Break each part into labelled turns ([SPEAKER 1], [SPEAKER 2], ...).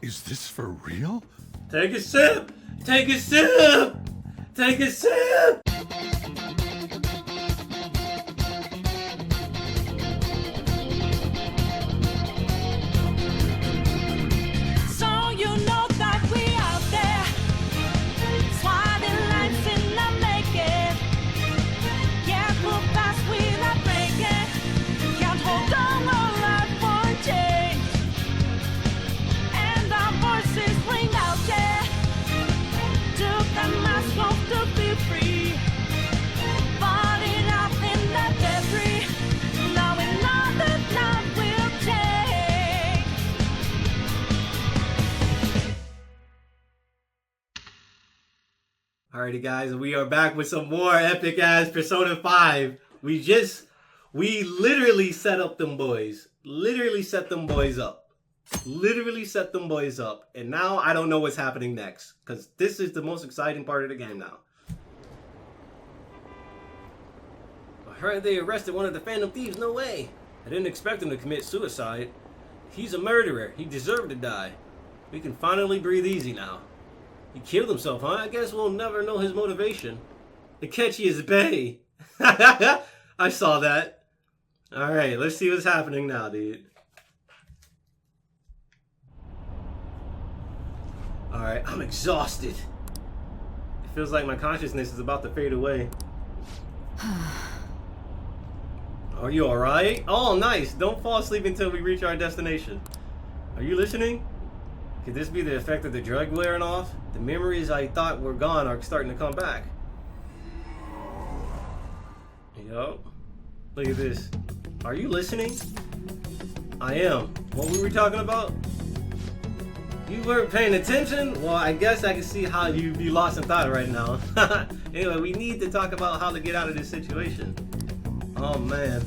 [SPEAKER 1] Is this for real?
[SPEAKER 2] Take a sip! Take a sip! Take a sip! Alrighty guys, we are back with some more epic ass Persona 5. We literally set up them boys. Literally set them boys up. And now I don't know what's happening next. Because this is the most exciting part of the game now. I heard they arrested one of the Phantom Thieves. No way. I didn't expect him to commit suicide. He's a murderer. He deserved to die. We can finally breathe easy now. He killed himself, huh? I guess we'll never know his motivation. Akechi is bae. I saw that. Alright, let's see what's happening now, dude. Alright, I'm exhausted. It feels like my consciousness is about to fade away. Are you alright? Oh, nice. Don't fall asleep until we reach our destination. Are you listening? Could this be the effect of the drug wearing off? The memories I thought were gone are starting to come back. Yup. Look at this. Are you listening? I am. What were we talking about? You weren't paying attention? Well, I guess I can see how you'd be lost in thought right now. Anyway, we need to talk about how to get out of this situation. Oh man.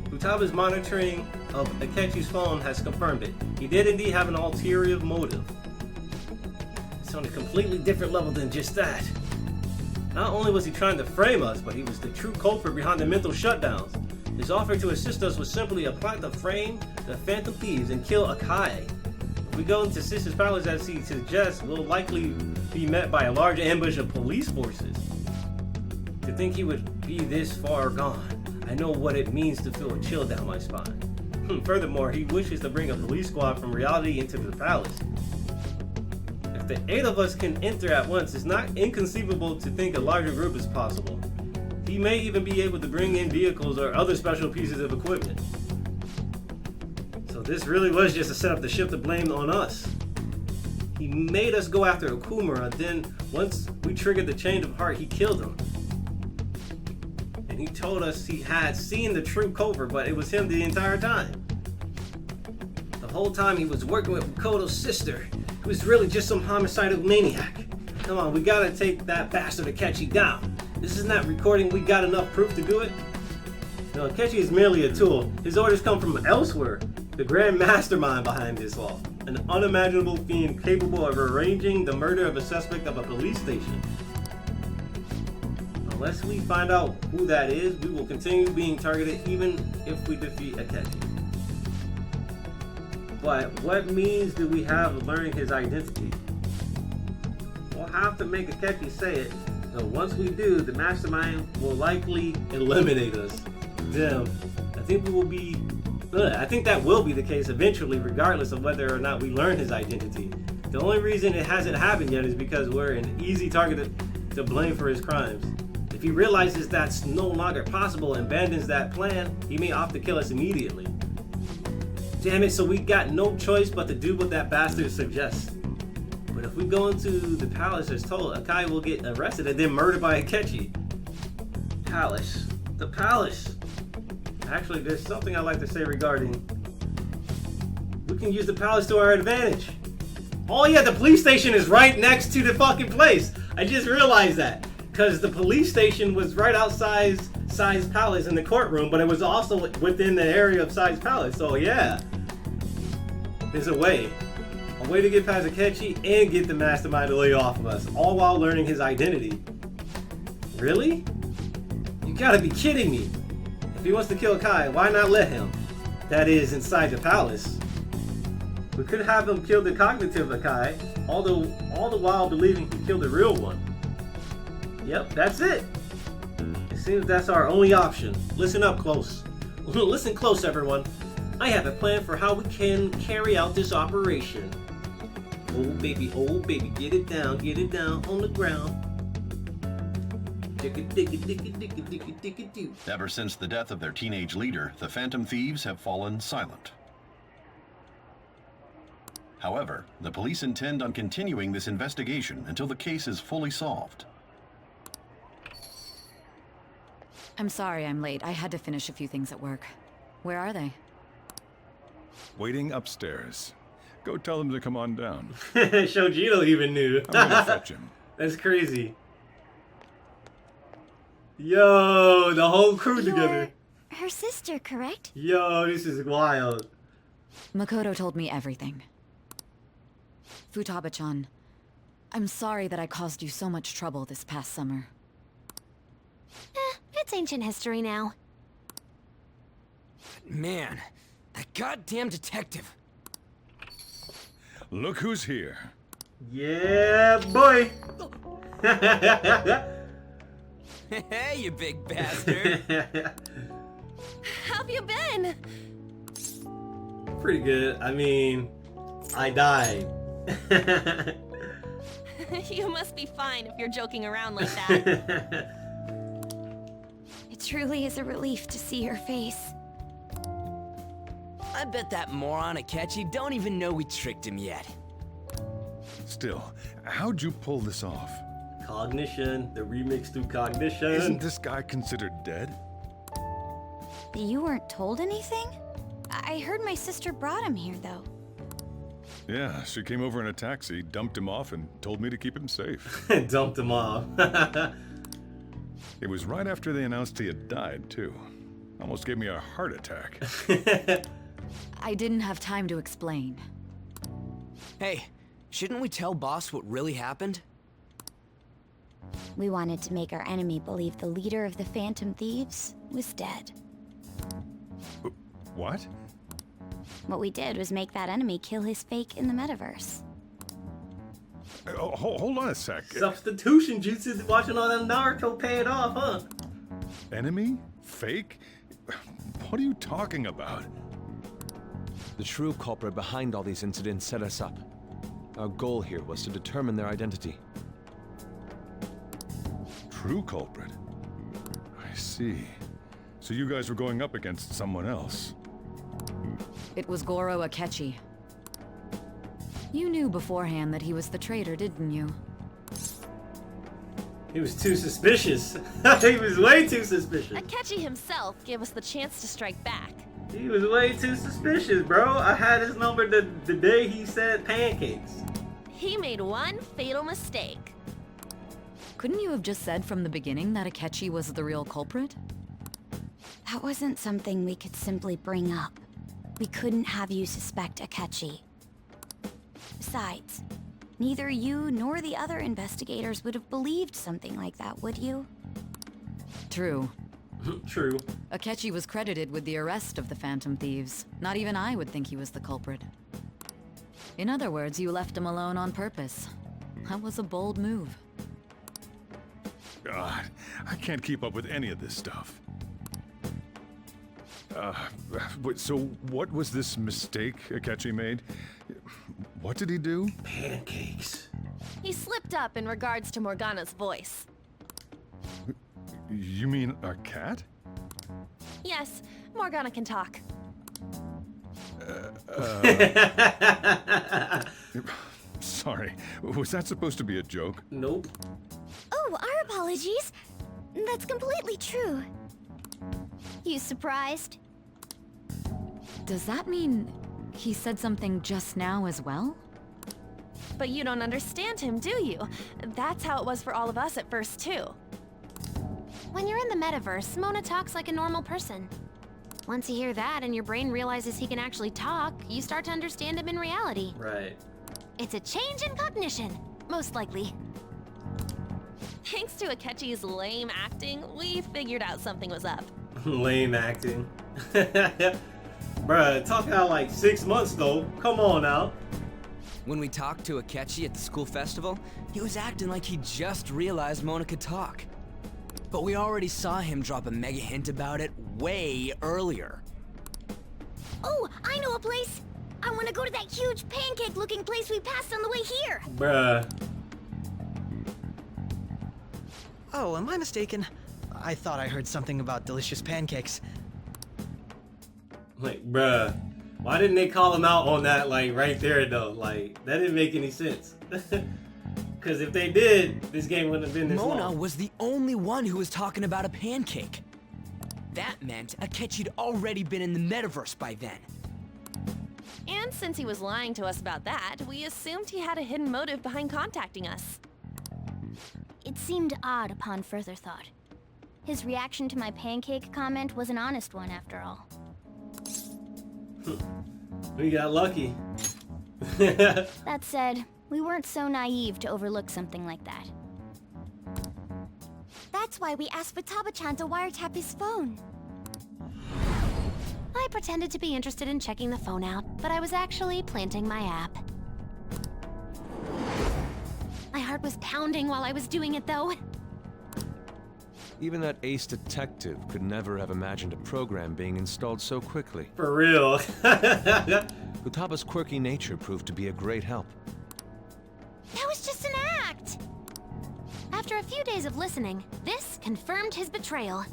[SPEAKER 2] Futaba's monitoring of Akechi's phone has confirmed it. He did indeed have an ulterior motive. It's on a completely different level than just that. Not only was he trying to frame us, but he was the true culprit behind the mental shutdowns. His offer to assist us was simply a plot to frame the Phantom Thieves and kill Akai. If we go into Sister's Palace as he suggests, we'll likely be met by a large ambush of police forces. To think he would be this far gone, I know what it means to feel a chill down my spine. Furthermore, he wishes to bring a police squad from reality into the palace. If the 8 of us can enter at once, it's not inconceivable to think a larger group is possible. He may even be able to bring in vehicles or other special pieces of equipment. So this really was just a setup to shift the blame on us. He made us go after Okumura, then once we triggered the change of heart, he killed him. And he told us he had seen the true culprit, but it was him the entire time. The whole time he was working with Makoto's sister. He was really just some homicidal maniac. Come on, we gotta take that bastard Akechi down. This is not recording, we got enough proof to do it. No, Akechi is merely a tool. His orders come from elsewhere. The grand mastermind behind this all. An unimaginable fiend capable of arranging the murder of a suspect of a police station. Unless we find out who that is, we will continue being targeted even if we defeat Akechi. But what means do we have of learning his identity? We'll have to make Akechi say it, though once we do, the mastermind will likely eliminate us. Damn, I think that will be the case eventually, regardless of whether or not we learn his identity. The only reason it hasn't happened yet is because we're an easy target to blame for his crimes. If he realizes that's no longer possible and abandons that plan, he may opt to kill us immediately. Damn it, so we got no choice but to do what that bastard suggests. But if we go into the palace as told, Akai will get arrested and then murdered by Akechi. Palace. The palace. Actually, there's something I'd like to say regarding... We can use the palace to our advantage. Oh yeah, the police station is right next to the fucking place. I just realized that. Because the police station was right outside Sai's palace in the courtroom, but it was also within the area of Sai's palace. So yeah, there's a way to get past Akechi and get the mastermind to lay off of us, all while learning his identity. Really? You gotta be kidding me. If he wants to kill Kai, why not let him? That is, inside the palace. We could have him kill the cognitive Akai, all the while believing he killed the real one. Yep, that's it. It seems that's our only option. Listen up close. Listen close, everyone. I have a plan for how we can carry out this operation. Oh baby, get it down on the ground.
[SPEAKER 1] Ever since the death of their teenage leader, the Phantom Thieves have fallen silent. However, the police intend on continuing this investigation until the case is fully solved.
[SPEAKER 3] I'm sorry I'm late. I had to finish a few things at work. Where are they?
[SPEAKER 4] Waiting upstairs. Go tell them to come on down.
[SPEAKER 2] Sojiro even knew.
[SPEAKER 4] I'm gonna fetch him.
[SPEAKER 2] That's crazy. Yo, the whole crew together.
[SPEAKER 5] Her sister, correct?
[SPEAKER 2] Yo, this is wild.
[SPEAKER 3] Makoto told me everything. Futaba-chan, I'm sorry that I caused you so much trouble this past summer.
[SPEAKER 5] It's ancient history now.
[SPEAKER 6] Man, that goddamn detective.
[SPEAKER 4] Look who's here.
[SPEAKER 2] Yeah, boy.
[SPEAKER 6] Hey, you big bastard.
[SPEAKER 5] How've you been?
[SPEAKER 2] Pretty good. I mean, I died.
[SPEAKER 5] You must be fine if you're joking around like that. It truly is a relief to see your face.
[SPEAKER 6] I bet that moron Akechi don't even know we tricked him yet.
[SPEAKER 4] Still, how'd you pull this off?
[SPEAKER 2] Cognition, the remix through Cognition.
[SPEAKER 4] Isn't this guy considered dead?
[SPEAKER 5] You weren't told anything? I heard my sister brought him here, though.
[SPEAKER 4] Yeah, she came over in a taxi, dumped him off, and told me to keep him safe.
[SPEAKER 2] Dumped him off.
[SPEAKER 4] It was right after they announced he had died, too. Almost gave me a heart attack.
[SPEAKER 3] I didn't have time to explain.
[SPEAKER 6] Hey, shouldn't we tell boss what really happened?
[SPEAKER 5] We wanted to make our enemy believe the leader of the Phantom Thieves was dead.
[SPEAKER 4] What?
[SPEAKER 5] What we did was make that enemy kill his fake in the metaverse.
[SPEAKER 4] Hold on a sec.
[SPEAKER 2] Substitution juices, watching all that Naruto pay it off, huh?
[SPEAKER 4] Enemy? Fake? What are you talking about?
[SPEAKER 7] The true culprit behind all these incidents set us up. Our goal here was to determine their identity.
[SPEAKER 4] True culprit? I see. So you guys were going up against someone else.
[SPEAKER 3] It was Goro Akechi. You knew beforehand that he was the traitor, didn't you?
[SPEAKER 2] He was too suspicious. He was way too suspicious.
[SPEAKER 8] Akechi himself gave us the chance to strike back.
[SPEAKER 2] He was way too suspicious, bro. I had his number the day he said pancakes.
[SPEAKER 8] He made one fatal mistake.
[SPEAKER 3] Couldn't you have just said from the beginning that Akechi was the real culprit?
[SPEAKER 5] That wasn't something we could simply bring up. We couldn't have you suspect Akechi. Besides, neither you nor the other investigators would have believed something like that, would you?
[SPEAKER 3] True.
[SPEAKER 2] True.
[SPEAKER 3] Akechi was credited with the arrest of the Phantom Thieves. Not even I would think he was the culprit. In other words, you left him alone on purpose. That was a bold move.
[SPEAKER 4] God, I can't keep up with any of this stuff. So what was this mistake Akechi made? What did he do?
[SPEAKER 2] Pancakes.
[SPEAKER 8] He slipped up in regards to Morgana's voice.
[SPEAKER 4] You mean our cat?
[SPEAKER 8] Yes, Morgana can talk.
[SPEAKER 4] Sorry, was that supposed to be a joke?
[SPEAKER 2] Nope.
[SPEAKER 5] Oh, our apologies. That's completely true. You surprised?
[SPEAKER 3] Does that mean he said something just now as well?
[SPEAKER 8] But you don't understand him, do you? That's how it was for all of us at first, too.
[SPEAKER 5] When you're in the metaverse, Mona talks like a normal person. Once you hear that and your brain realizes he can actually talk, you start to understand him in reality.
[SPEAKER 2] Right.
[SPEAKER 5] It's a change in cognition, most likely.
[SPEAKER 8] Thanks to Akechi's lame acting, we figured out something was up.
[SPEAKER 2] Lame acting. Bruh, talk out like 6 months though. Come on now.
[SPEAKER 6] When we talked to Akechi at the school festival, he was acting like he just realized Mona could talk. But we already saw him drop a mega hint about it way earlier.
[SPEAKER 5] Oh, I know a place! I want to go to that huge pancake-looking place we passed on the way here!
[SPEAKER 2] Bruh.
[SPEAKER 9] Oh, am I mistaken? I thought I heard something about delicious pancakes.
[SPEAKER 2] Like, bruh. Why didn't they call him out on that, like, right there, though? Like, that didn't make any sense. Because if they did, this game wouldn't have been this
[SPEAKER 6] Mona
[SPEAKER 2] long.
[SPEAKER 6] was the only one who was talking about a pancake. That meant Akechi'd already been in the metaverse by then.
[SPEAKER 8] And since he was lying to us about that, we assumed he had a hidden motive behind contacting us.
[SPEAKER 5] It seemed odd upon further thought. His reaction to my pancake comment was an honest one, after all.
[SPEAKER 2] We got lucky.
[SPEAKER 5] That said, we weren't so naive to overlook something like that. That's why we asked Futaba-chan to wiretap his phone.
[SPEAKER 8] I pretended to be interested in checking the phone out, but I was actually planting my app. My heart was pounding while I was doing it, though.
[SPEAKER 7] Even that ace detective could never have imagined a program being installed so quickly.
[SPEAKER 2] For real.
[SPEAKER 7] Futaba's quirky nature proved to be a great help.
[SPEAKER 8] That was just an act! After a few days of listening, this confirmed his betrayal.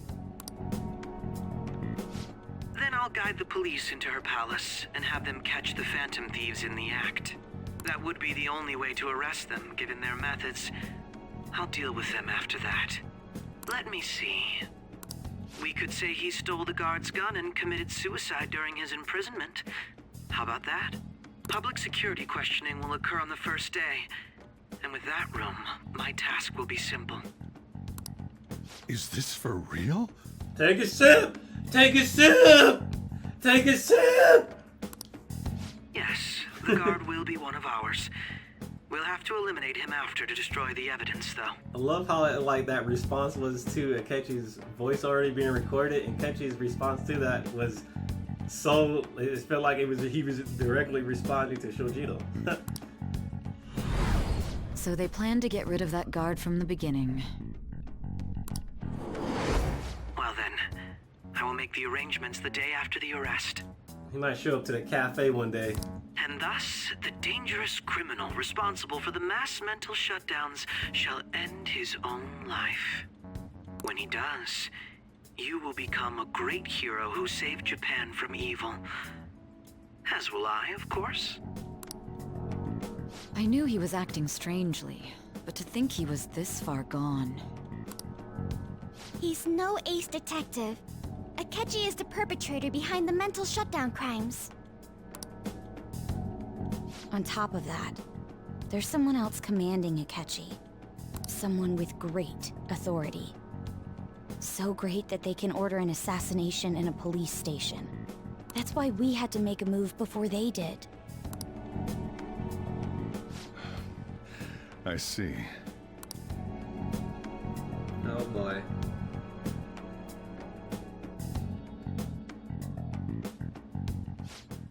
[SPEAKER 10] Then I'll guide the police into her palace and have them catch the Phantom Thieves in the act. That would be the only way to arrest them, given their methods. I'll deal with them after that. Let me see. We could say he stole the guard's gun and committed suicide during his imprisonment. How about that? Public security questioning will occur on the first day. And with that room, my task will be simple.
[SPEAKER 4] Is this for real?
[SPEAKER 2] Take a sip! Take a sip! Take a sip!
[SPEAKER 10] Yes, the guard will be one of ours. We'll have to eliminate him after to destroy the evidence, though.
[SPEAKER 2] I love how like that response was to Akechi's voice already being recorded, and Akechi's response to that was so it felt like he was directly responding to Sojiro.
[SPEAKER 3] So they planned to get rid of that guard from the beginning.
[SPEAKER 10] Well then, I will make the arrangements the day after the arrest.
[SPEAKER 2] He might show up to the cafe one day.
[SPEAKER 10] And thus, the dangerous criminal responsible for the mass mental shutdowns shall end his own life. When he does, you will become a great hero who saved Japan from evil. As will I, of course.
[SPEAKER 3] I knew he was acting strangely, but to think he was this far gone.
[SPEAKER 5] He's no ace detective. Akechi is the perpetrator behind the mental shutdown crimes. On top of that, there's someone else commanding Akechi. Someone with great authority. So great that they can order an assassination in a police station. That's why we had to make a move before they did.
[SPEAKER 4] I see.
[SPEAKER 2] Oh boy.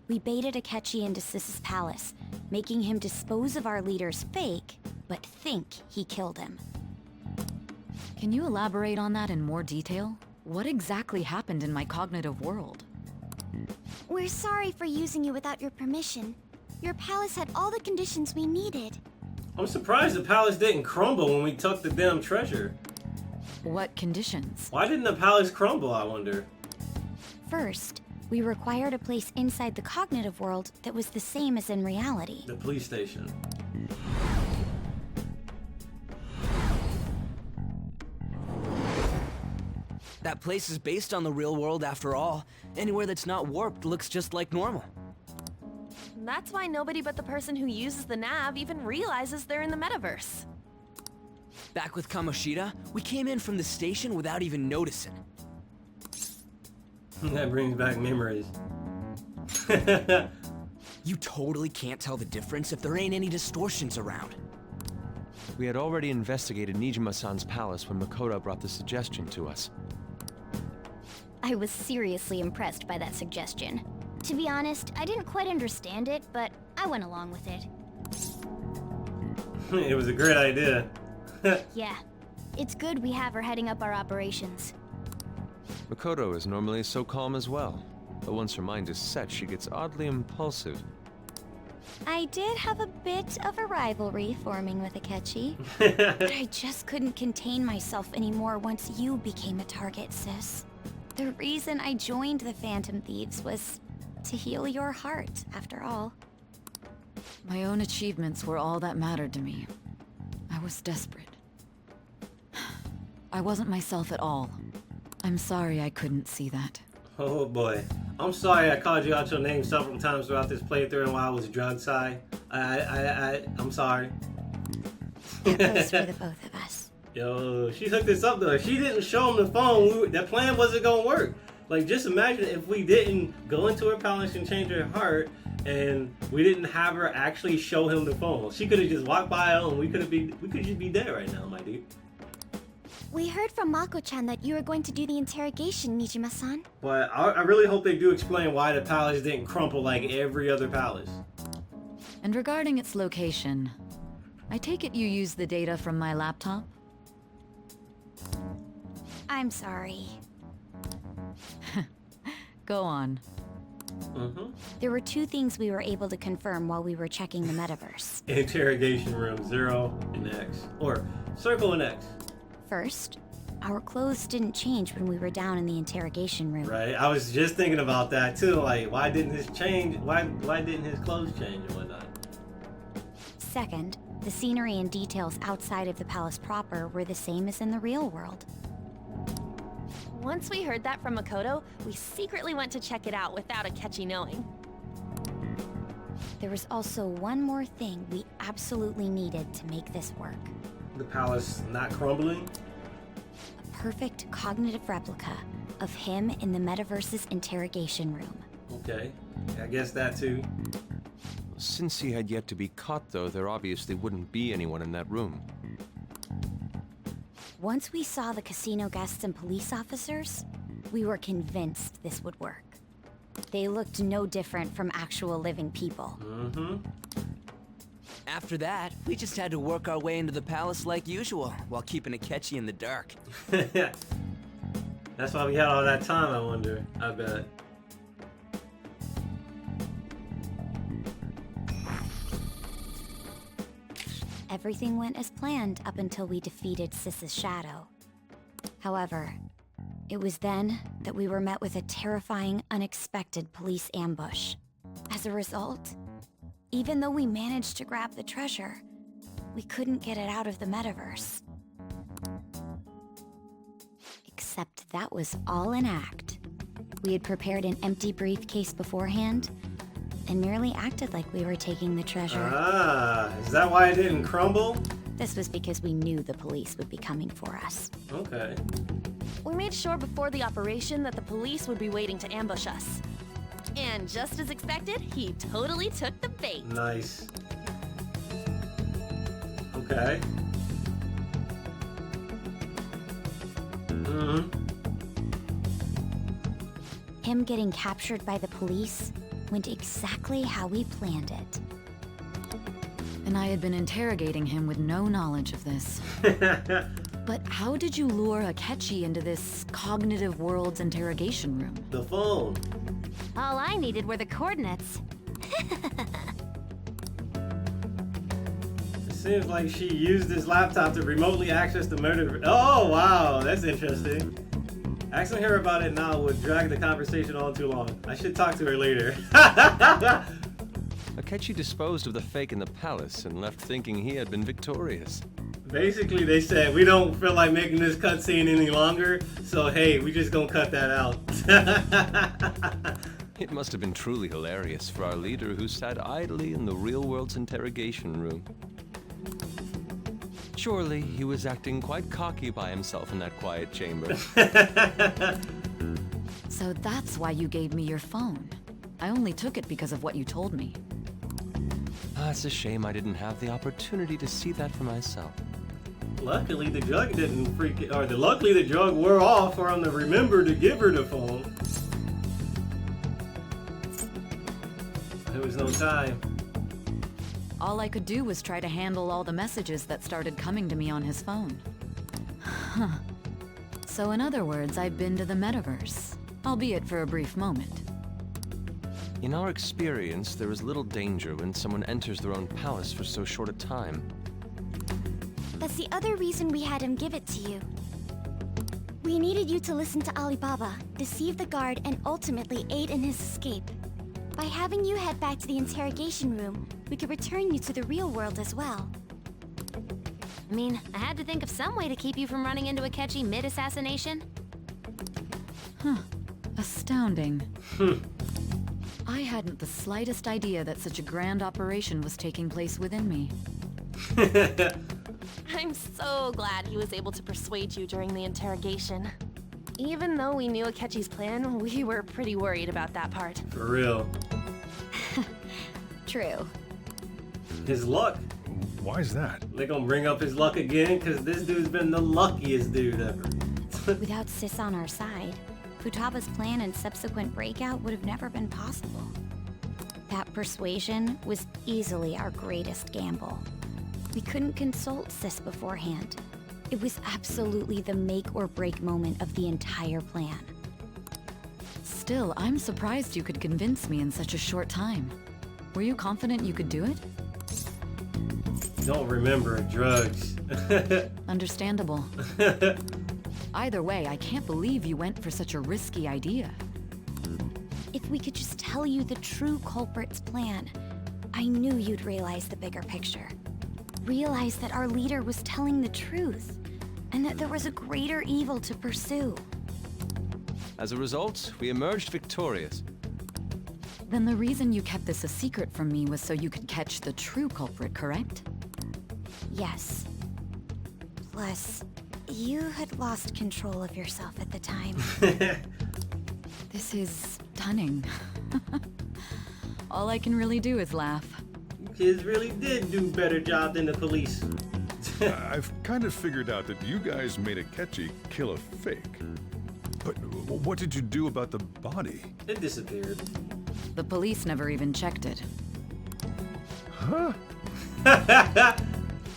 [SPEAKER 5] We baited Akechi into Sis's palace, making him dispose of our leader's fake, but think he killed him.
[SPEAKER 3] Can you elaborate on that in more detail? What exactly happened in my cognitive world?
[SPEAKER 5] We're sorry for using you without your permission. Your palace had all the conditions we needed.
[SPEAKER 2] I'm surprised the palace didn't crumble when we took the damn treasure.
[SPEAKER 3] What conditions?
[SPEAKER 2] Why didn't the palace crumble, I wonder?
[SPEAKER 5] First, we required a place inside the cognitive world that was the same as in reality.
[SPEAKER 2] The police station.
[SPEAKER 6] That place is based on the real world after all. Anywhere that's not warped looks just like normal.
[SPEAKER 8] That's why nobody but the person who uses the nav even realizes they're in the metaverse.
[SPEAKER 6] Back with Kamoshida, we came in from the station without even noticing.
[SPEAKER 2] That brings back memories.
[SPEAKER 6] You totally can't tell the difference if there ain't any distortions around.
[SPEAKER 7] We had already investigated Nijima-san's palace when Makoto brought the suggestion to us.
[SPEAKER 5] I was seriously impressed by that suggestion.
[SPEAKER 8] To be honest, I didn't quite understand it, but I went along with it.
[SPEAKER 2] It was a great idea.
[SPEAKER 8] Yeah. It's good we have her heading up our operations.
[SPEAKER 7] Makoto is normally so calm as well, but once her mind is set, she gets oddly impulsive.
[SPEAKER 5] I did have a bit of a rivalry forming with Akechi, but I just couldn't contain myself anymore once you became a target, sis. The reason I joined the Phantom Thieves was to heal your heart, after all.
[SPEAKER 3] My own achievements were all that mattered to me. I was desperate. I wasn't myself at all. I'm sorry I couldn't see that.
[SPEAKER 2] Oh boy. I'm sorry I called you out your name several times throughout this playthrough and while I was drugged, Sai. I'm sorry.
[SPEAKER 5] That goes for the both of us.
[SPEAKER 2] Yo, she hooked us up though. If she didn't show him the phone, that plan wasn't gonna work. Like, just imagine if we didn't go into her palace and change her heart, and we didn't have her actually show him the phone. She could have just walked by and we could just be dead right now, my dude.
[SPEAKER 8] We heard from Mako-chan that you were going to do the interrogation, Nijima-san.
[SPEAKER 2] But I really hope they do explain why the palace didn't crumple like every other palace.
[SPEAKER 3] And regarding its location, I take it you used the data from my laptop?
[SPEAKER 5] I'm sorry.
[SPEAKER 3] Go on.
[SPEAKER 5] There were two things we were able to confirm while we were checking the metaverse.
[SPEAKER 2] Interrogation room 0 and X. Or circle and X.
[SPEAKER 5] First, our clothes didn't change when we were down in the interrogation room.
[SPEAKER 2] Right, I was just thinking about that too. Like, why didn't his change? Why didn't his clothes change and whatnot?
[SPEAKER 5] Second, the scenery and details outside of the palace proper were the same as in the real world.
[SPEAKER 11] Once we heard that from Makoto, we secretly went to check it out without Akechi knowing.
[SPEAKER 5] There was also one more thing we absolutely needed to make this work.
[SPEAKER 2] The palace not crumbling?
[SPEAKER 5] A perfect cognitive replica of him in the metaverse's interrogation room.
[SPEAKER 2] Okay, I guess that too.
[SPEAKER 7] Since he had yet to be caught, though, there obviously wouldn't be anyone in that room.
[SPEAKER 5] Once we saw the casino guests and police officers, we were convinced this would work. They looked no different from actual living people.
[SPEAKER 6] After that, we just had to work our way into the palace like usual, while keeping Akechi in the dark.
[SPEAKER 2] That's why we had all that time, I wonder. I bet.
[SPEAKER 5] Everything went as planned up until we defeated Sis's shadow. However, it was then that we were met with a terrifying, unexpected police ambush. As a result, even though we managed to grab the treasure, we couldn't get it out of the metaverse. Except that was all an act. We had prepared an empty briefcase beforehand, and merely acted like we were taking the treasure.
[SPEAKER 2] Ah, is that why it didn't crumble?
[SPEAKER 5] This was because we knew the police would be coming for us.
[SPEAKER 2] Okay.
[SPEAKER 11] We made sure before the operation that the police would be waiting to ambush us. And just as expected, he totally took the bait.
[SPEAKER 2] Nice. Okay.
[SPEAKER 5] Him getting captured by the police went exactly how we planned it.
[SPEAKER 3] And I had been interrogating him with no knowledge of this. But how did you lure Akechi into this cognitive world's interrogation room?
[SPEAKER 2] The phone.
[SPEAKER 8] All I needed were the coordinates.
[SPEAKER 2] It seems like she used this laptop to remotely access the murder. Oh, wow, that's interesting. Asking her about it now would drag the conversation on too long. I should talk to her later.
[SPEAKER 7] Akechi disposed of the fake in the palace and left thinking he had been victorious.
[SPEAKER 2] Basically, they said, we don't feel like making this cutscene any longer, so hey, we just gonna cut that out.
[SPEAKER 7] It must have been truly hilarious for our leader who sat idly in the real world's interrogation room. Surely he was acting quite cocky by himself in that quiet chamber.
[SPEAKER 3] So that's why you gave me your phone. I only took it because of what you told me.
[SPEAKER 7] It's a shame I didn't have the opportunity to see that for myself.
[SPEAKER 2] Luckily, the drug didn't luckily the drug wore off for him to remember to give her the phone. was no time.
[SPEAKER 3] All I could do was try to handle all the messages that started coming to me on his phone. Huh. So in other words, I've been to the metaverse, albeit for a brief moment.
[SPEAKER 7] In our experience, there is little danger when someone enters their own palace for so short a time.
[SPEAKER 5] That's the other reason we had him give it to you. We needed you to listen to Alibaba, deceive the guard, and ultimately aid in his escape. By having you head back to the interrogation room, we could return you to the real world as well.
[SPEAKER 8] I mean, I had to think of some way to keep you from running into Akechi mid-assassination.
[SPEAKER 3] Huh. Astounding. I hadn't the slightest idea that such a grand operation was taking place within me.
[SPEAKER 11] I'm so glad he was able to persuade you during the interrogation. Even though we knew Akechi's plan, we were pretty worried about that part.
[SPEAKER 2] For real.
[SPEAKER 5] True.
[SPEAKER 2] His luck.
[SPEAKER 4] Why is that?
[SPEAKER 2] They gonna bring up his luck again? Because this dude's been the luckiest dude ever.
[SPEAKER 5] Without Sis on our side, Futaba's plan and subsequent breakout would have never been possible. That persuasion was easily our greatest gamble. We couldn't consult Sis beforehand. It was absolutely the make or break moment of the entire plan.
[SPEAKER 3] Still, I'm surprised you could convince me in such a short time. Were you confident you could do it?
[SPEAKER 2] Don't remember drugs.
[SPEAKER 3] Understandable. Either way, I can't believe you went for such a risky idea.
[SPEAKER 5] If we could just tell you the true culprit's plan, I knew you'd realize the bigger picture. Realize that our leader was telling the truth, and that there was a greater evil to pursue.
[SPEAKER 7] As a result, we emerged victorious.
[SPEAKER 3] Then the reason you kept this a secret from me was so you could catch the true culprit, correct?
[SPEAKER 5] Yes. Plus, you had lost control of yourself at the time.
[SPEAKER 3] This is stunning. All I can really do is laugh.
[SPEAKER 2] You kids really did do a better job than the police.
[SPEAKER 4] I've kind of figured out that you guys made Akechi kill a fake. But what did you do about the body?
[SPEAKER 2] It disappeared.
[SPEAKER 3] The police never even checked it.
[SPEAKER 4] Huh?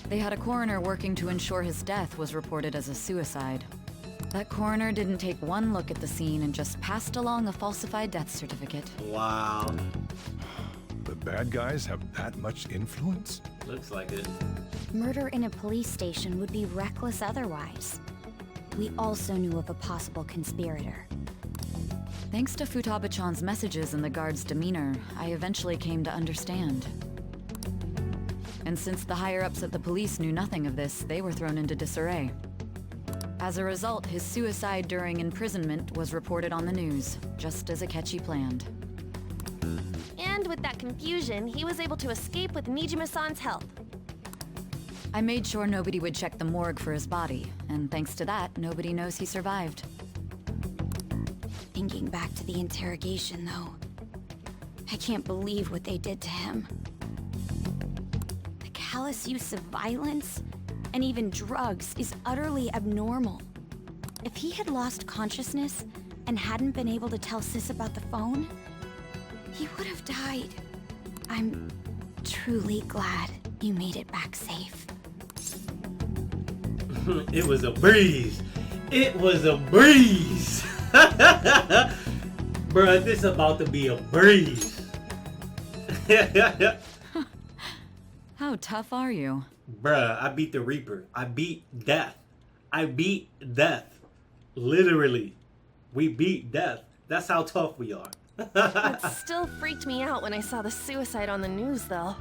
[SPEAKER 3] They had a coroner working to ensure his death was reported as a suicide. That coroner didn't take one look at the scene and just passed along a falsified death certificate.
[SPEAKER 2] Wow.
[SPEAKER 4] The bad guys have that much influence?
[SPEAKER 2] Looks like it.
[SPEAKER 5] Murder in a police station would be reckless otherwise. We also knew of a possible conspirator.
[SPEAKER 3] Thanks to Futaba-chan's messages and the guard's demeanor, I eventually came to understand. And since the higher-ups at the police knew nothing of this, they were thrown into disarray. As a result, his suicide during imprisonment was reported on the news, just as Akechi planned.
[SPEAKER 11] And with that confusion, he was able to escape with Nijima-san's help.
[SPEAKER 3] I made sure nobody would check the morgue for his body, and thanks to that, nobody knows he survived.
[SPEAKER 5] Thinking back to the interrogation, though, I can't believe what they did to him. The callous use of violence, and even drugs, is utterly abnormal. If he had lost consciousness and hadn't been able to tell Sis about the phone, he would have died. I'm truly glad you made it back safe.
[SPEAKER 2] It was a breeze. It was a breeze. Bruh, this about to be a breeze.
[SPEAKER 3] How tough are you?
[SPEAKER 2] Bruh, I beat the Reaper. I beat death. I beat death. Literally. We beat death. That's how tough we are.
[SPEAKER 11] It still freaked me out when I saw the suicide on the news, though.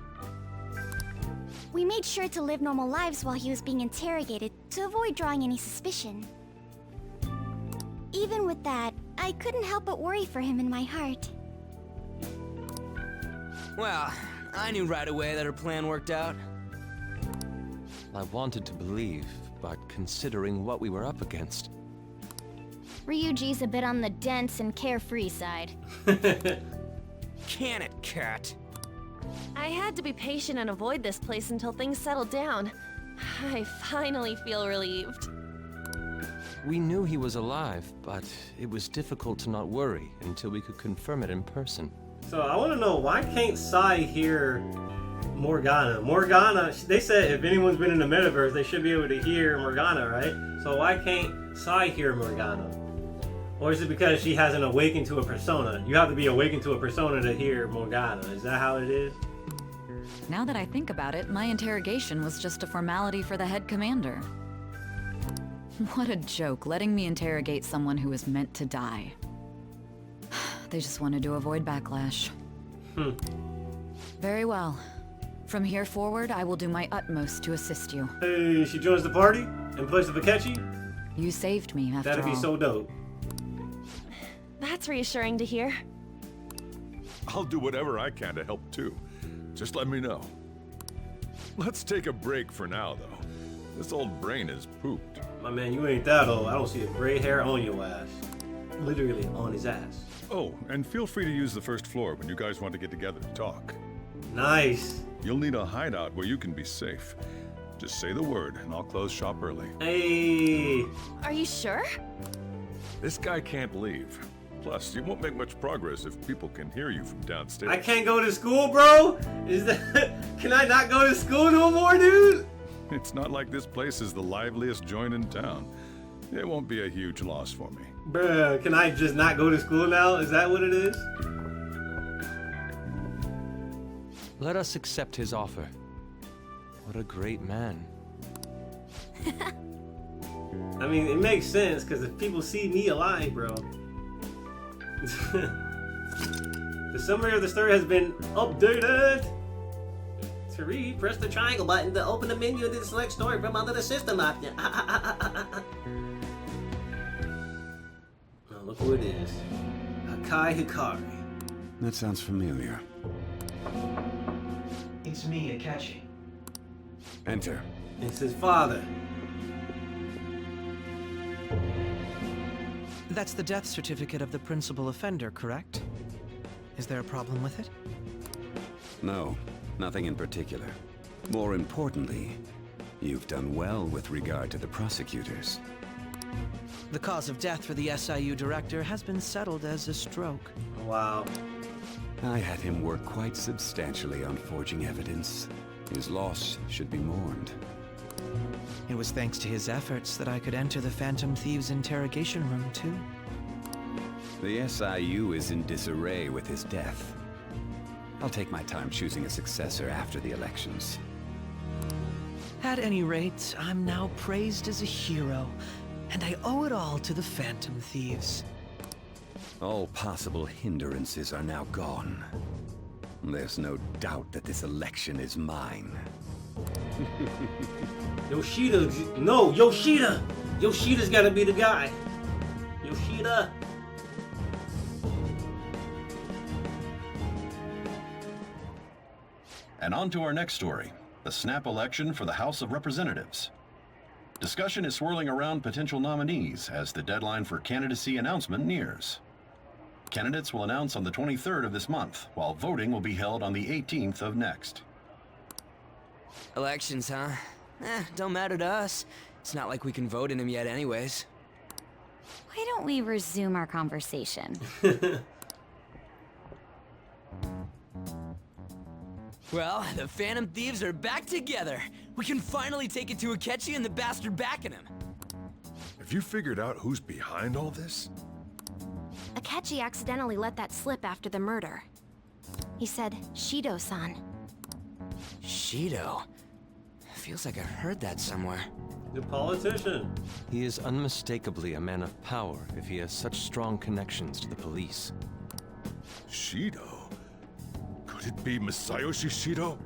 [SPEAKER 5] We made sure to live normal lives while he was being interrogated to avoid drawing any suspicion. Even with that, I couldn't help but worry for him in my heart.
[SPEAKER 6] Well, I knew right away that her plan worked out.
[SPEAKER 7] I wanted to believe, but considering what we were up against.
[SPEAKER 8] Ryuji's a bit on the dense and carefree side.
[SPEAKER 6] Can it, cat?
[SPEAKER 11] I had to be patient and avoid this place until things settled down. I finally feel relieved.
[SPEAKER 7] We knew he was alive, but it was difficult to not worry until we could confirm it in person.
[SPEAKER 2] So I want to know, why can't Sai hear Morgana? Morgana, they said if anyone's been in the metaverse, they should be able to hear Morgana, right? So why can't Sai hear Morgana? Or is it because she hasn't awakened to a persona? You have to be awakened to a persona to hear Morgana. Is that how it is?
[SPEAKER 3] Now that I think about it, my interrogation was just a formality for the head commander. What a joke, letting me interrogate someone who was meant to die. They just wanted to avoid backlash. Very well. From here forward, I will do my utmost to assist you.
[SPEAKER 2] Hey, she joins the party in place of Akechi?
[SPEAKER 3] You saved me, after all.
[SPEAKER 2] That'd be so dope.
[SPEAKER 11] That's reassuring to hear.
[SPEAKER 4] I'll do whatever I can to help too. Just let me know. Let's take a break for now, though. This old brain is pooped.
[SPEAKER 2] My man, you ain't that old. I don't see a gray hair on your ass. Literally on his ass.
[SPEAKER 4] Oh, and feel free to use the first floor when you guys want to get together to talk.
[SPEAKER 2] Nice.
[SPEAKER 4] You'll need a hideout where you can be safe. Just say the word, and I'll close shop early.
[SPEAKER 2] Hey.
[SPEAKER 11] Are you sure?
[SPEAKER 4] This guy can't leave. Plus, you won't make much progress if people can hear you from downstairs.
[SPEAKER 2] I can't go to school, bro? Is that... Can I not go to school no more, dude?
[SPEAKER 4] It's not like this place is the liveliest joint in town. It won't be a huge loss for me.
[SPEAKER 2] Bruh, can I just not go to school now? Is that what it is?
[SPEAKER 7] Let us accept his offer. What a great man.
[SPEAKER 2] I mean, it makes sense, because if people see me alive, bro. The summary of the story has been updated. To read, press the triangle button to open the menu and then select story from under the system option. Now look who it is. Akai Hikari.
[SPEAKER 12] That sounds familiar.
[SPEAKER 13] It's me, Akechi.
[SPEAKER 12] Enter.
[SPEAKER 2] It's his father.
[SPEAKER 9] That's the death certificate of the principal offender, correct? Is there a problem with it?
[SPEAKER 12] No, nothing in particular. More importantly, you've done well with regard to the prosecutors.
[SPEAKER 9] The cause of death for the SIU director has been settled as a stroke.
[SPEAKER 2] Wow.
[SPEAKER 12] I had him work quite substantially on forging evidence. His loss should be mourned.
[SPEAKER 9] It was thanks to his efforts that I could enter the Phantom Thieves' interrogation room, too.
[SPEAKER 12] The SIU is in disarray with his death. I'll take my time choosing a successor after the elections.
[SPEAKER 9] At any rate, I'm now praised as a hero, and I owe it all to the Phantom Thieves.
[SPEAKER 12] All possible hindrances are now gone. There's no doubt that this election is mine.
[SPEAKER 2] Yoshida, no, Yoshida! Yoshida's gotta be the guy. Yoshida!
[SPEAKER 1] And on to our next story, the snap election for the House of Representatives. Discussion is swirling around potential nominees as the deadline for candidacy announcement nears. Candidates will announce on the 23rd of this month, while voting will be held on the 18th of next.
[SPEAKER 6] Elections, huh? Don't matter to us. It's not like we can vote in them yet anyways.
[SPEAKER 5] Why don't we resume our conversation?
[SPEAKER 6] Well, the Phantom Thieves are back together. We can finally take it to Akechi and the bastard backing him.
[SPEAKER 4] Have you figured out who's behind all this?
[SPEAKER 8] Akechi accidentally let that slip after the murder. He said, Shido-san.
[SPEAKER 6] Shido? Feels like I heard that somewhere.
[SPEAKER 2] The politician.
[SPEAKER 7] He is unmistakably a man of power if he has such strong connections to the police.
[SPEAKER 4] Shido? Could it be Masayoshi Shido?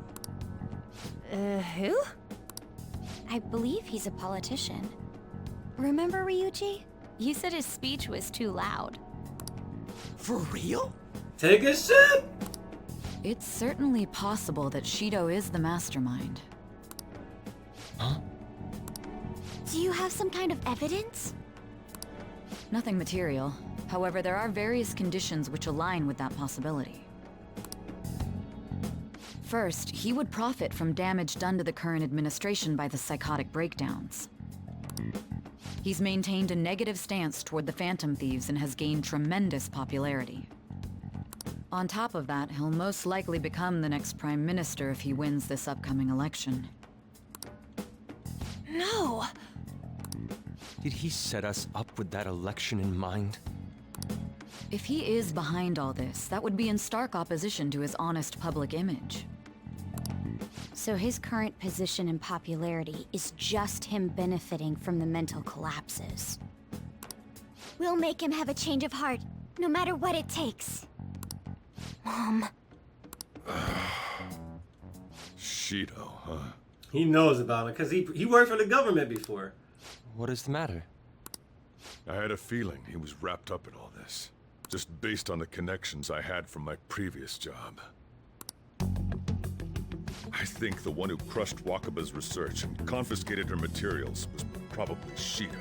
[SPEAKER 5] Who? I believe he's a politician. Remember, Ryuji? You said his speech was too loud.
[SPEAKER 6] For real?
[SPEAKER 2] Take a sip!
[SPEAKER 3] It's certainly possible that Shido is the mastermind.
[SPEAKER 6] Huh?
[SPEAKER 5] Do you have some kind of evidence?
[SPEAKER 3] Nothing material. However, there are various conditions which align with that possibility. First, he would profit from damage done to the current administration by the psychotic breakdowns. He's maintained a negative stance toward the Phantom Thieves and has gained tremendous popularity. On top of that, he'll most likely become the next prime minister if he wins this upcoming election.
[SPEAKER 11] No!
[SPEAKER 7] Did he set us up with that election in mind?
[SPEAKER 3] If he is behind all this, that would be in stark opposition to his honest public image.
[SPEAKER 5] So his current position and popularity is just him benefiting from the mental collapses. We'll make him have a change of heart, no matter what it takes. Mom.
[SPEAKER 4] Shido, huh?
[SPEAKER 2] He knows about it because he worked for the government before.
[SPEAKER 7] What is the matter?
[SPEAKER 4] I had a feeling he was wrapped up in all this, just based on the connections I had from my previous job. I think the one who crushed Wakaba's research and confiscated her materials was probably Shido.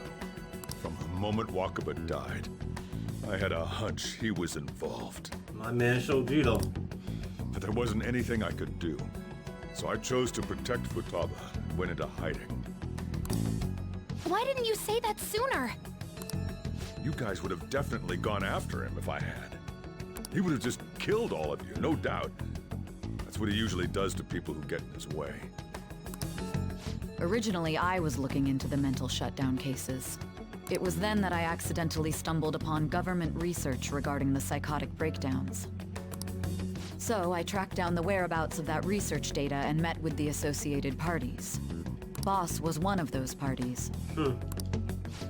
[SPEAKER 4] From the moment Wakaba died, I had a hunch he was involved.
[SPEAKER 2] My man Sojiro.
[SPEAKER 4] But there wasn't anything I could do, so I chose to protect Futaba and went into hiding.
[SPEAKER 8] Why didn't you say that sooner?
[SPEAKER 4] You guys would have definitely gone after him if I had. He would have just killed all of you, no doubt. That's what he usually does to people who get in his way.
[SPEAKER 3] Originally, I was looking into the mental shutdown cases. It was then that I accidentally stumbled upon government research regarding the psychotic breakdowns. So I tracked down the whereabouts of that research data and met with the associated parties. Boss was one of those parties.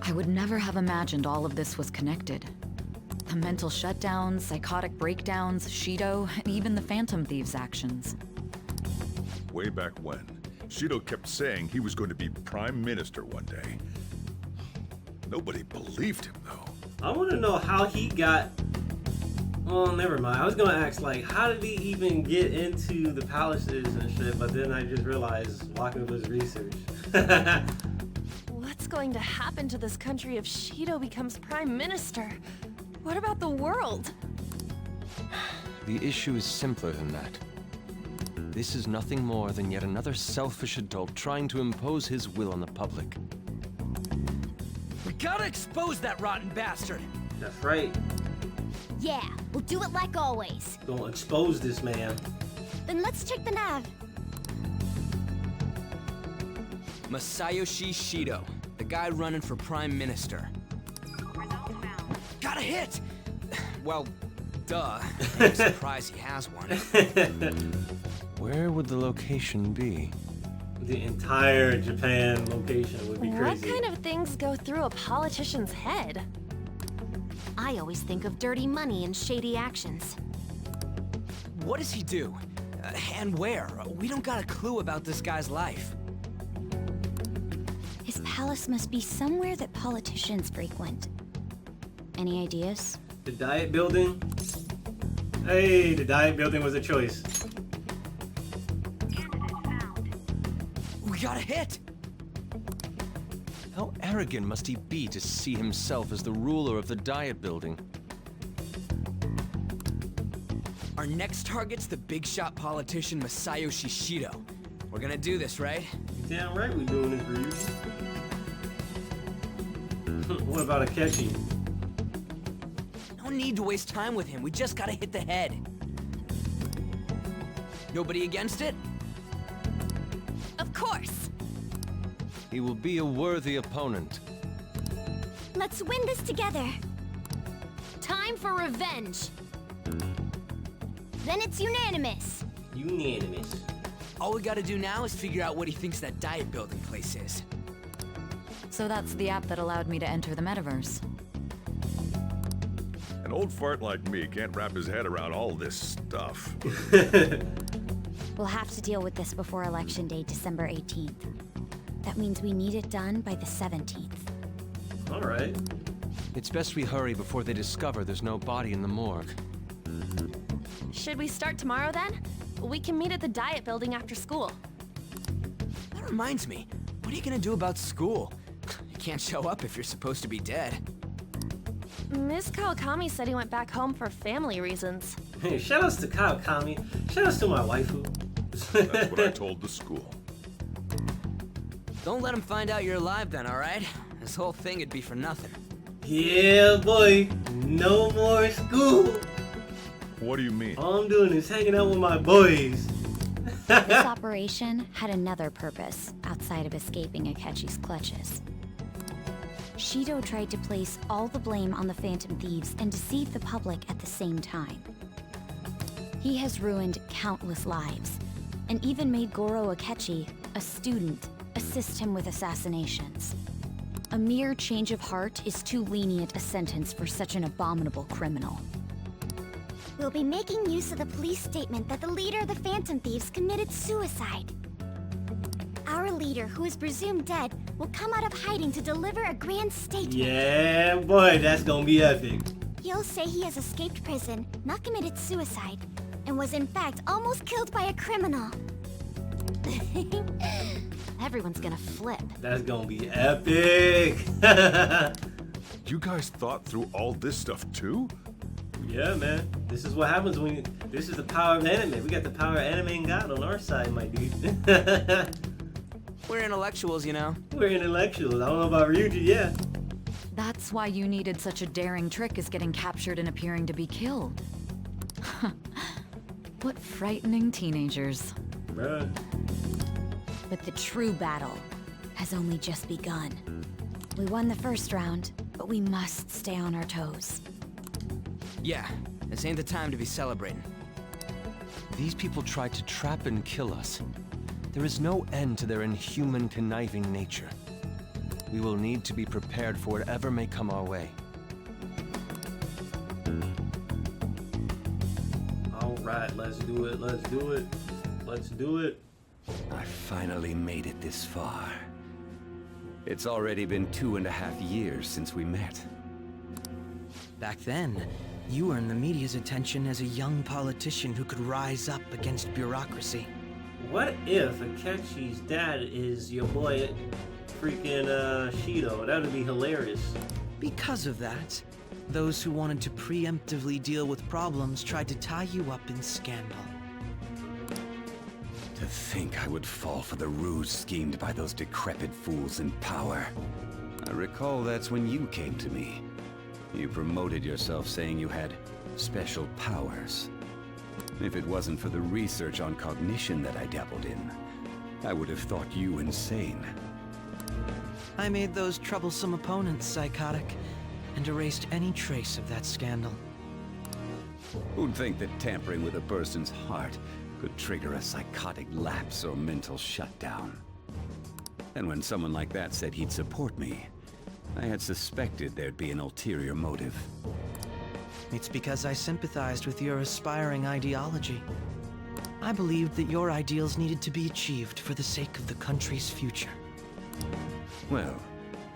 [SPEAKER 3] I would never have imagined all of this was connected. The mental shutdowns, psychotic breakdowns, Shido, and even the Phantom Thieves' actions.
[SPEAKER 4] Way back when, Shido kept saying he was going to be Prime Minister one day. Nobody believed him, though.
[SPEAKER 2] I want to know how he got... Oh, never mind. I was going to ask, like, how did he even get into the palaces and shit, but then I just realized Wakaba's research.
[SPEAKER 11] What's going to happen to this country if Shido becomes prime minister? What about the world?
[SPEAKER 7] The issue is simpler than that. This is nothing more than yet another selfish adult trying to impose his will on the public.
[SPEAKER 6] We gotta expose that rotten bastard!
[SPEAKER 2] That's right.
[SPEAKER 5] Yeah, we'll do it like always.
[SPEAKER 2] Gonna expose this man.
[SPEAKER 5] Then let's check the nav.
[SPEAKER 6] Masayoshi Shido, the guy running for prime minister. Got a hit! Well, duh. I'm surprised he has one.
[SPEAKER 7] Where would the location be?
[SPEAKER 2] The entire Japan location would be crazy.
[SPEAKER 11] What kind of things go through a politician's head?
[SPEAKER 8] I always think of dirty money and shady actions.
[SPEAKER 6] What does he do? And where? We don't got a clue about this guy's life.
[SPEAKER 5] His palace must be somewhere that politicians frequent. Any ideas?
[SPEAKER 2] The Diet Building? Hey, the Diet Building was a choice.
[SPEAKER 6] We got a hit!
[SPEAKER 7] How arrogant must he be to see himself as the ruler of the Diet Building?
[SPEAKER 6] Our next target's the big shot politician Masayoshi Shido. We're gonna do this, right?
[SPEAKER 2] Damn right we doing this, Reunited. What about Akechi?
[SPEAKER 6] No need to waste time with him. We just gotta hit the head. Nobody against it?
[SPEAKER 11] Of course!
[SPEAKER 7] He will be a worthy opponent.
[SPEAKER 5] Let's win this together.
[SPEAKER 8] Time for revenge.
[SPEAKER 5] Then it's unanimous.
[SPEAKER 2] Unanimous.
[SPEAKER 6] All we gotta do now is figure out what he thinks that Diet Building place is.
[SPEAKER 3] So that's the app that allowed me to enter the metaverse.
[SPEAKER 4] An old fart like me can't wrap his head around all this stuff.
[SPEAKER 5] We'll have to deal with this before Election Day, December 18th. That means we need it done by the 17th.
[SPEAKER 2] Alright.
[SPEAKER 7] It's best we hurry before they discover there's no body in the morgue.
[SPEAKER 11] Should we start tomorrow then? We can meet at the Diet Building after school.
[SPEAKER 6] That reminds me, what are you gonna do about school? You can't show up if you're supposed to be dead.
[SPEAKER 11] Miss Kawakami said he went back home for family reasons.
[SPEAKER 2] Hey, shoutouts to Kawakami. Shoutouts to my waifu.
[SPEAKER 4] That's what I told the school.
[SPEAKER 6] Don't let him find out you're alive then, alright? This whole thing would be for nothing.
[SPEAKER 2] Yeah, boy. No more school.
[SPEAKER 4] What do you mean?
[SPEAKER 2] All I'm doing is hanging out with my boys.
[SPEAKER 5] This operation had another purpose outside of escaping Akechi's clutches. Shido tried to place all the blame on the Phantom Thieves and deceive the public at the same time. He has ruined countless lives, and even made Goro Akechi, a student, assist him with assassinations. A mere change of heart is too lenient a sentence for such an abominable criminal.
[SPEAKER 8] We'll be making use of the police statement that the leader of the Phantom Thieves committed suicide. Our leader, who is presumed dead, will come out of hiding to deliver a grand statement.
[SPEAKER 2] Yeah, boy, that's gonna be epic.
[SPEAKER 8] He'll say he has escaped prison, not committed suicide, and was in fact almost killed by a criminal.
[SPEAKER 11] Everyone's gonna flip.
[SPEAKER 2] That's gonna be epic.
[SPEAKER 4] You guys thought through all this stuff too?
[SPEAKER 2] Yeah, man. This is what happens when you... This is the power of anime. We got the power of anime and God on our side, my dude.
[SPEAKER 6] We're intellectuals, you know.
[SPEAKER 2] We're intellectuals. I don't know about Ryuji, yeah.
[SPEAKER 3] That's why you needed such a daring trick as getting captured and appearing to be killed. What frightening teenagers.
[SPEAKER 2] Bruh.
[SPEAKER 5] But the true battle has only just begun. We won the first round, but we must stay on our toes.
[SPEAKER 6] Yeah, this ain't the time to be celebrating.
[SPEAKER 7] These people tried to trap and kill us. There is no end to their inhuman, conniving nature. We will need to be prepared for whatever may come our way.
[SPEAKER 2] Alright, let's do it, let's do it. Let's do it.
[SPEAKER 12] I finally made it this far. It's already been 2.5 years since we met.
[SPEAKER 9] Back then, you earned the media's attention as a young politician who could rise up against bureaucracy.
[SPEAKER 2] What if Akechi's dad is your boy, freaking Shido? That would be hilarious.
[SPEAKER 9] Because of that, those who wanted to preemptively deal with problems tried to tie you up in scandal.
[SPEAKER 12] To think I would fall for the ruse schemed by those decrepit fools in power. I recall that's when you came to me. You promoted yourself saying you had special powers. If it wasn't for the research on cognition that I dabbled in, I would have thought you insane.
[SPEAKER 9] I made those troublesome opponents psychotic, and erased any trace of that scandal.
[SPEAKER 12] Who'd think that tampering with a person's heart could trigger a psychotic lapse or mental shutdown? And when someone like that said he'd support me, I had suspected there'd be an ulterior motive.
[SPEAKER 9] It's because I sympathized with your aspiring ideology. I believed that your ideals needed to be achieved for the sake of the country's future.
[SPEAKER 12] Well,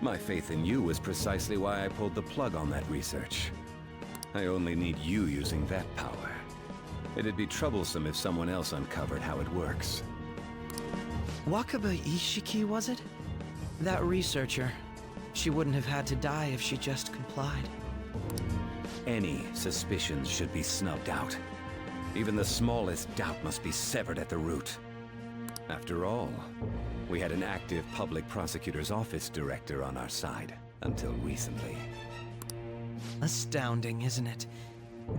[SPEAKER 12] my faith in you was precisely why I pulled the plug on that research. I only need you using that power. It'd be troublesome if someone else uncovered how it works.
[SPEAKER 9] Wakaba Ishiki, was it? That researcher. She wouldn't have had to die if she just complied.
[SPEAKER 12] Any suspicions should be snubbed out. Even the smallest doubt must be severed at the root. After all, we had an active public prosecutor's office director on our side, until recently.
[SPEAKER 9] Astounding, isn't it?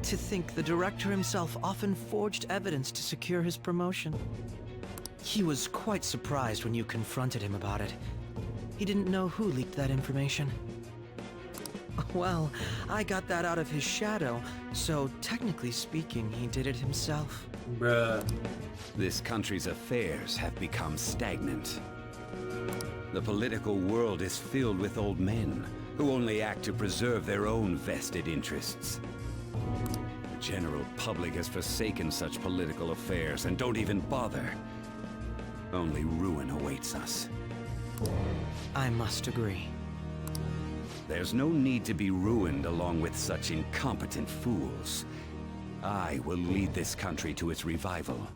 [SPEAKER 9] To think the director himself often forged evidence to secure his promotion. He was quite surprised when you confronted him about it. He didn't know who leaked that information. Well, I got that out of his shadow, so technically speaking, he did it himself.
[SPEAKER 2] Bruh.
[SPEAKER 12] This country's affairs have become stagnant. The political world is filled with old men who only act to preserve their own vested interests. The general public has forsaken such political affairs and don't even bother. Only ruin awaits us.
[SPEAKER 9] I must agree.
[SPEAKER 12] There's no need to be ruined along with such incompetent fools. I will lead this country to its revival.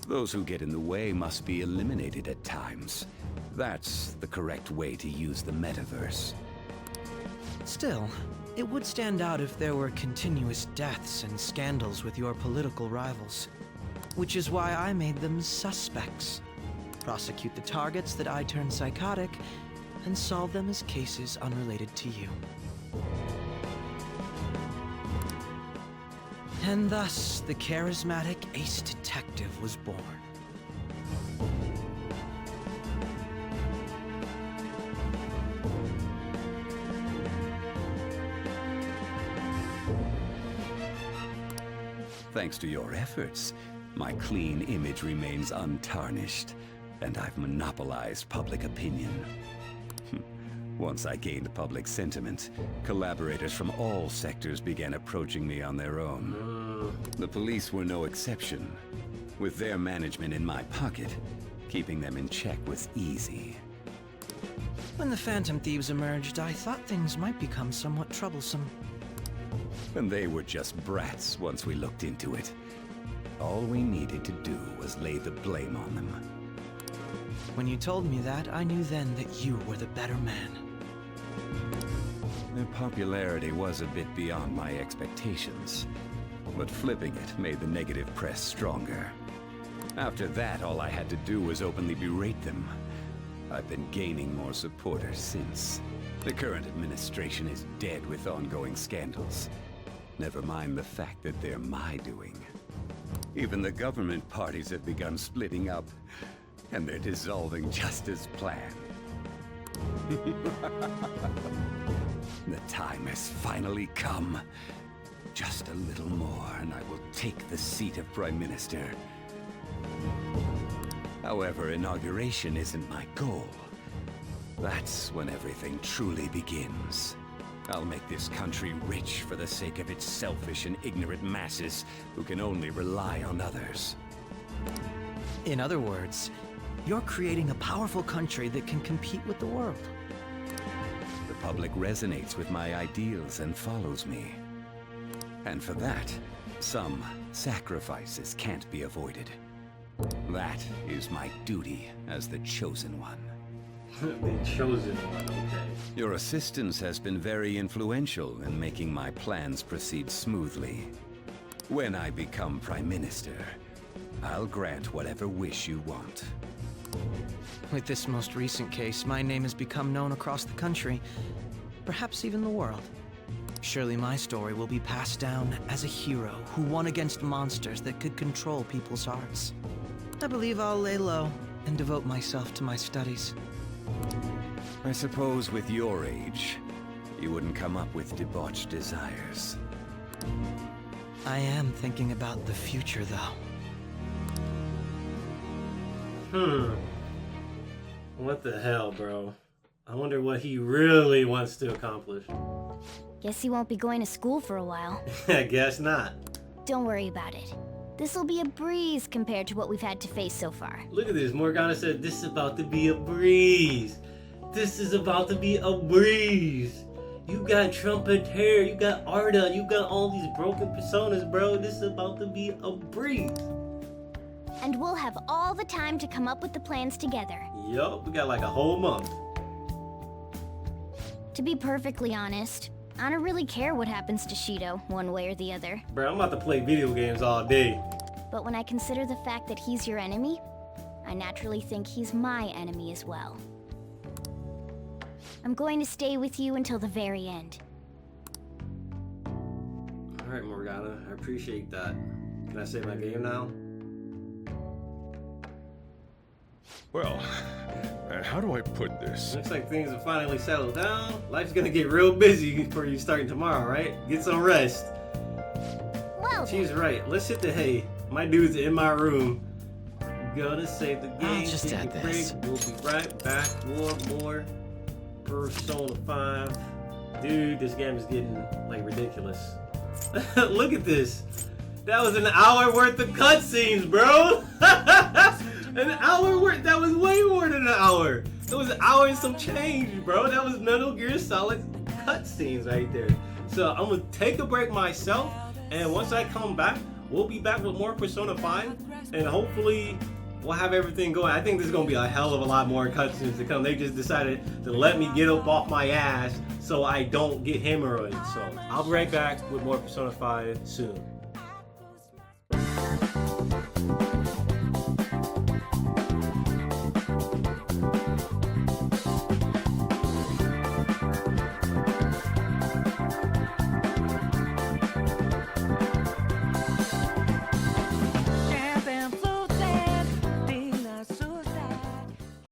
[SPEAKER 12] Those who get in the way must be eliminated at times. That's the correct way to use the metaverse.
[SPEAKER 9] Still, it would stand out if there were continuous deaths and scandals with your political rivals. Which is why I made them suspects. Prosecute the targets that I turn psychotic, and solve them as cases unrelated to you. And thus, the charismatic ace detective was born.
[SPEAKER 12] Thanks to your efforts, my clean image remains untarnished, and I've monopolized public opinion. Once I gained public sentiment, collaborators from all sectors began approaching me on their own. The police were no exception. With their management in my pocket, keeping them in check was easy.
[SPEAKER 9] When the Phantom Thieves emerged, I thought things might become somewhat troublesome.
[SPEAKER 12] And they were just brats once we looked into it. All we needed to do was lay the blame on them.
[SPEAKER 9] When you told me that, I knew then that you were the better man.
[SPEAKER 12] Their popularity was a bit beyond my expectations, but flipping it made the negative press stronger. After that, all I had to do was openly berate them. I've been gaining more supporters since. The current administration is dead with ongoing scandals. Never mind the fact that they're my doing. Even the government parties have begun splitting up, and they're dissolving just as planned. The time has finally come. Just a little more, and I will take the seat of Prime Minister. However, inauguration isn't my goal. That's when everything truly begins. I'll make this country rich for the sake of its selfish and ignorant masses who can only rely on others.
[SPEAKER 9] In other words, you're creating a powerful country that can compete with the world.
[SPEAKER 12] The public resonates with my ideals and follows me. And for that, some sacrifices can't be avoided. That is my duty as the Chosen One.
[SPEAKER 2] The Chosen One, okay.
[SPEAKER 12] Your assistance has been very influential in making my plans proceed smoothly. When I become Prime Minister, I'll grant whatever wish you want.
[SPEAKER 9] With this most recent case, my name has become known across the country, perhaps even the world. Surely my story will be passed down as a hero who won against monsters that could control people's hearts. I believe I'll lay low and devote myself to my studies.
[SPEAKER 12] I suppose with your age, you wouldn't come up with debauched desires.
[SPEAKER 9] I am thinking about the future, though.
[SPEAKER 2] What the hell, bro? I wonder what he really wants to accomplish.
[SPEAKER 8] Guess he won't be going to school for a while.
[SPEAKER 2] I guess not.
[SPEAKER 8] Don't worry about it. This'll be a breeze compared to what we've had to face so far.
[SPEAKER 2] Look at this. Morgana said, this is about to be a breeze. This is about to be a breeze. You got trumpet hair, you got Arda, you got all these broken personas, bro. This is about to be a breeze.
[SPEAKER 8] And we'll have all the time to come up with the plans together.
[SPEAKER 2] Yup, we got like a whole month.
[SPEAKER 8] To be perfectly honest, I don't really care what happens to Shido, one way or the other.
[SPEAKER 2] Bro, I'm about to play video games all day.
[SPEAKER 8] But when I consider the fact that he's your enemy, I naturally think he's my enemy as well. I'm going to stay with you until the very end.
[SPEAKER 2] Alright, Morgana, I appreciate that. Can I save my game now?
[SPEAKER 4] Well, how do I put this?
[SPEAKER 2] Looks like things have finally settled down. Life's gonna get real busy for you starting tomorrow, right? Get some rest.
[SPEAKER 8] Well,
[SPEAKER 2] She's right. Let's hit the hay. My dude's in my room. Gonna save the game.
[SPEAKER 7] I'll just
[SPEAKER 2] Take
[SPEAKER 7] add
[SPEAKER 2] a break.
[SPEAKER 7] this.
[SPEAKER 2] We'll be right back. More Persona 5. Dude, this game is getting like ridiculous. Look at this. That was an hour worth of cutscenes, bro. An hour worth. That was way more than an hour. It was an hour and some change, bro. That was Metal Gear Solid cutscenes right there. So I'm gonna take a break myself, and once I come back, we'll be back with more Persona 5, and hopefully we'll have everything going. I think there's gonna be a hell of a lot more cutscenes to come. They just decided to let me get up off my ass so I don't get hemorrhoids. So I'll be right back with more Persona 5 soon.